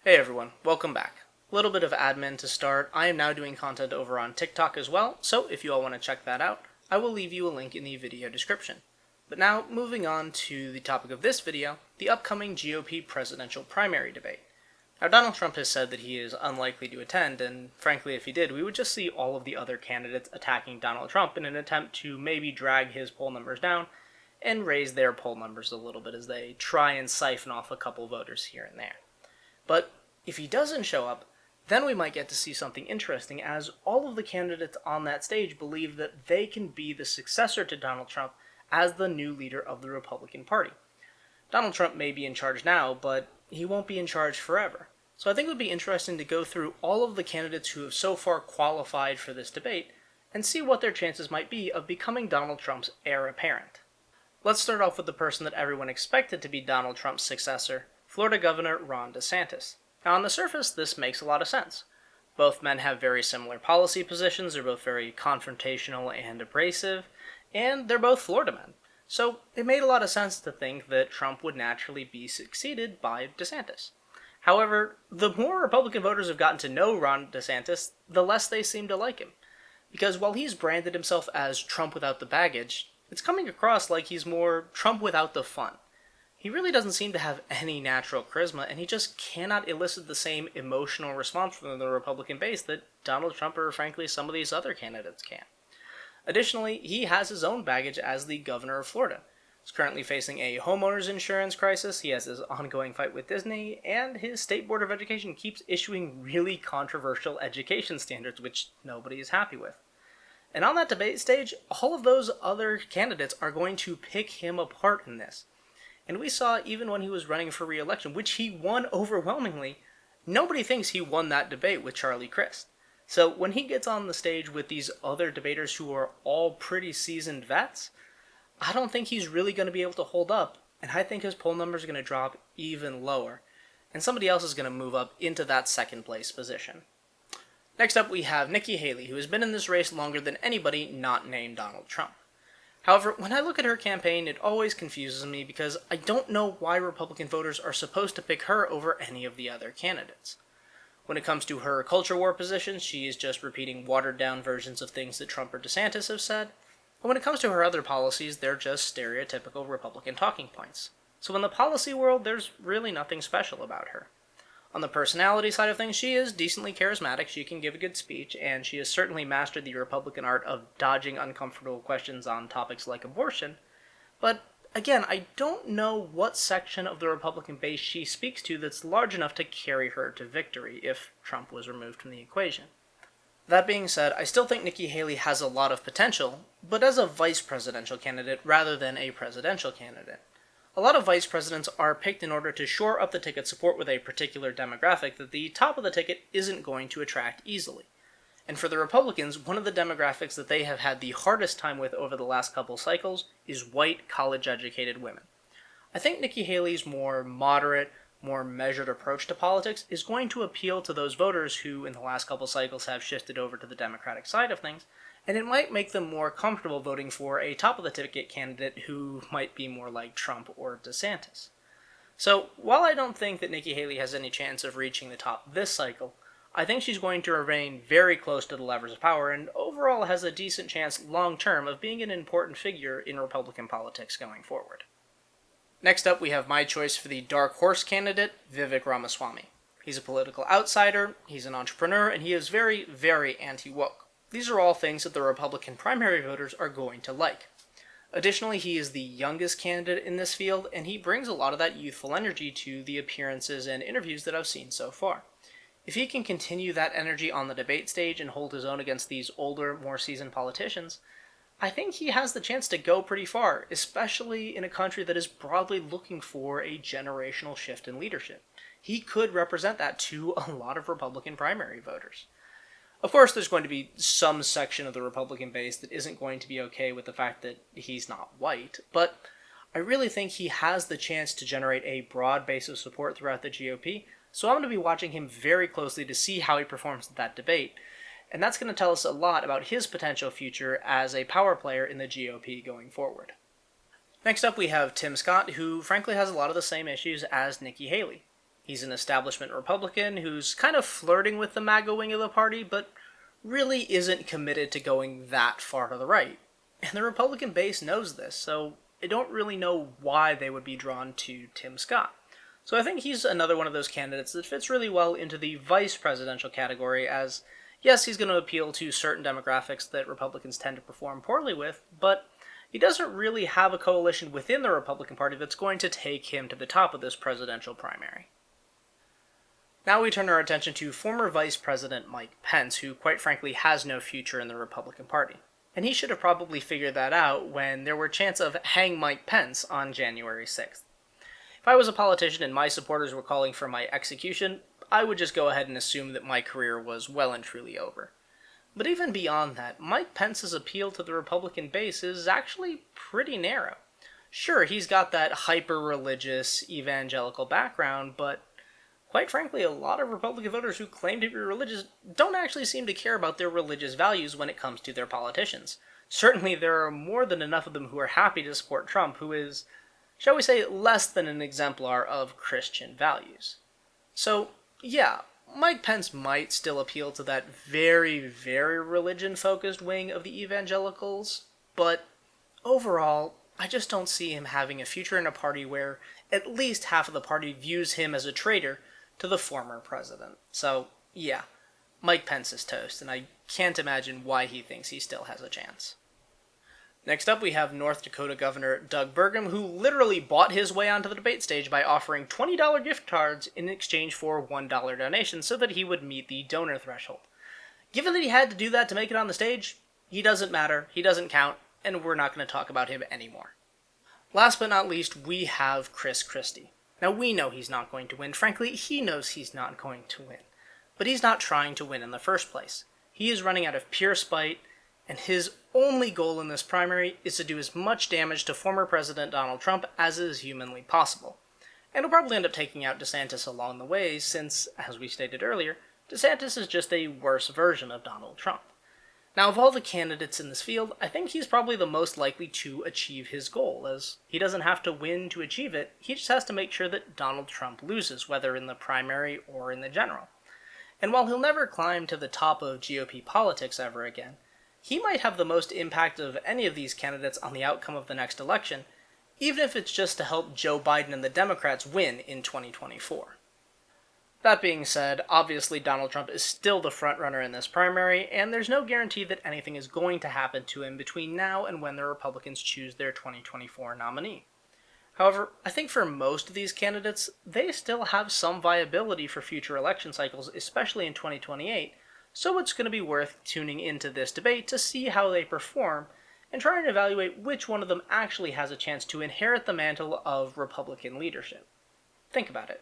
Hey everyone, welcome back. A little bit of admin to start. I am now doing content over on TikTok as well, so if you all want to check that out, I will leave you a link in the video description. But now, moving on to the topic of this video, the upcoming GOP presidential primary debate. Now, Donald Trump has said that he is unlikely to attend, and frankly, if he did, we would just see all of the other candidates attacking Donald Trump in an attempt to maybe drag his poll numbers down and raise their poll numbers a little bit as they try and siphon off a couple voters here and there. But if he doesn't show up, then we might get to see something interesting, as all of the candidates on that stage believe that they can be the successor to Donald Trump as the new leader of the Republican Party. Donald Trump may be in charge now, but he won't be in charge forever. So I think it would be interesting to go through all of the candidates who have so far qualified for this debate and see what their chances might be of becoming Donald Trump's heir apparent. Let's start off with the person that everyone expected to be Donald Trump's successor, Florida Governor Ron DeSantis. Now, on the surface, this makes a lot of sense. Both men have very similar policy positions, they're both very confrontational and abrasive, and they're both Florida men. So it made a lot of sense to think that Trump would naturally be succeeded by DeSantis. However, the more Republican voters have gotten to know Ron DeSantis, the less they seem to like him. Because while he's branded himself as Trump without the baggage, it's coming across like he's more Trump without the fun. He really doesn't seem to have any natural charisma, and he just cannot elicit the same emotional response from the Republican base that Donald Trump or, frankly, some of these other candidates can. Additionally, he has his own baggage as the governor of Florida. He's currently facing a homeowner's insurance crisis, he has his ongoing fight with Disney, and his state board of education keeps issuing really controversial education standards, which nobody is happy with. And on that debate stage, all of those other candidates are going to pick him apart in this. And we saw even when he was running for re-election, which he won overwhelmingly, nobody thinks he won that debate with Charlie Crist. So when he gets on the stage with these other debaters who are all pretty seasoned vets, I don't think he's really going to be able to hold up, and I think his poll numbers are going to drop even lower, and somebody else is going to move up into that second place position. Next up we have Nikki Haley, who has been in this race longer than anybody not named Donald Trump. However, when I look at her campaign, it always confuses me because I don't know why Republican voters are supposed to pick her over any of the other candidates. When it comes to her culture war positions, she is just repeating watered-down versions of things that Trump or DeSantis have said, and when it comes to her other policies, they're just stereotypical Republican talking points. So in the policy world, there's really nothing special about her. On the personality side of things, she is decently charismatic, she can give a good speech, and she has certainly mastered the Republican art of dodging uncomfortable questions on topics like abortion. But again, I don't know what section of the Republican base she speaks to that's large enough to carry her to victory if Trump was removed from the equation. That being said, I still think Nikki Haley has a lot of potential, but as a vice presidential candidate rather than a presidential candidate. A lot of vice presidents are picked in order to shore up the ticket support with a particular demographic that the top of the ticket isn't going to attract easily. And for the Republicans, one of the demographics that they have had the hardest time with over the last couple cycles is white, college-educated women. I think Nikki Haley's more moderate, more measured approach to politics is going to appeal to those voters who, in the last couple cycles, have shifted over to the Democratic side of things, and it might make them more comfortable voting for a top-of-the-ticket candidate who might be more like Trump or DeSantis. So, while I don't think that Nikki Haley has any chance of reaching the top this cycle, I think she's going to remain very close to the levers of power and overall has a decent chance long-term of being an important figure in Republican politics going forward. Next up, we have my choice for the dark horse candidate, Vivek Ramaswamy. He's a political outsider, he's an entrepreneur, and he is very, very anti-woke. These are all things that the Republican primary voters are going to like. Additionally, he is the youngest candidate in this field, and he brings a lot of that youthful energy to the appearances and interviews that I've seen so far. If he can continue that energy on the debate stage and hold his own against these older, more seasoned politicians, I think he has the chance to go pretty far, especially in a country that is broadly looking for a generational shift in leadership. He could represent that to a lot of Republican primary voters. Of course, there's going to be some section of the Republican base that isn't going to be okay with the fact that he's not white, but I really think he has the chance to generate a broad base of support throughout the GOP, so I'm going to be watching him very closely to see how he performs at that debate, and that's going to tell us a lot about his potential future as a power player in the GOP going forward. Next up we have Tim Scott, who frankly has a lot of the same issues as Nikki Haley. He's an establishment Republican who's kind of flirting with the MAGA wing of the party, but really isn't committed to going that far to the right. And the Republican base knows this, so I don't really know why they would be drawn to Tim Scott. So I think he's another one of those candidates that fits really well into the vice presidential category, as yes, he's going to appeal to certain demographics that Republicans tend to perform poorly with, but he doesn't really have a coalition within the Republican Party that's going to take him to the top of this presidential primary. Now we turn our attention to former Vice President Mike Pence, who quite frankly has no future in the Republican Party. And he should have probably figured that out when there were chants of "Hang Mike Pence" on January 6th. If I was a politician and my supporters were calling for my execution, I would just go ahead and assume that my career was well and truly over. But even beyond that, Mike Pence's appeal to the Republican base is actually pretty narrow. Sure, he's got that hyper-religious evangelical background, but quite frankly, a lot of Republican voters who claim to be religious don't actually seem to care about their religious values when it comes to their politicians. Certainly, there are more than enough of them who are happy to support Trump, who is, shall we say, less than an exemplar of Christian values. So, yeah, Mike Pence might still appeal to that very, very religion-focused wing of the evangelicals, but overall, I just don't see him having a future in a party where at least half of the party views him as a traitor to the former president. So, yeah, Mike Pence is toast, and I can't imagine why he thinks he still has a chance. Next up, we have North Dakota Governor Doug Burgum, who literally bought his way onto the debate stage by offering $20 gift cards in exchange for $1 donations so that he would meet the donor threshold. Given that he had to do that to make it on the stage, he doesn't matter, he doesn't count, and we're not going to talk about him anymore. Last but not least, we have Christie. Now, we know he's not going to win. Frankly, he knows he's not going to win. But he's not trying to win in the first place. He is running out of pure spite, and his only goal in this primary is to do as much damage to former President Donald Trump as is humanly possible. And he'll probably end up taking out DeSantis along the way, since, as we stated earlier, DeSantis is just a worse version of Donald Trump. Now, of all the candidates in this field, I think he's probably the most likely to achieve his goal, as he doesn't have to win to achieve it, he just has to make sure that Donald Trump loses, whether in the primary or in the general. And while he'll never climb to the top of GOP politics ever again, he might have the most impact of any of these candidates on the outcome of the next election, even if it's just to help Joe Biden and the Democrats win in 2024. That being said, obviously Donald Trump is still the frontrunner in this primary, and there's no guarantee that anything is going to happen to him between now and when the Republicans choose their 2024 nominee. However, I think for most of these candidates, they still have some viability for future election cycles, especially in 2028, so it's going to be worth tuning into this debate to see how they perform and try and evaluate which one of them actually has a chance to inherit the mantle of Republican leadership. Think about it.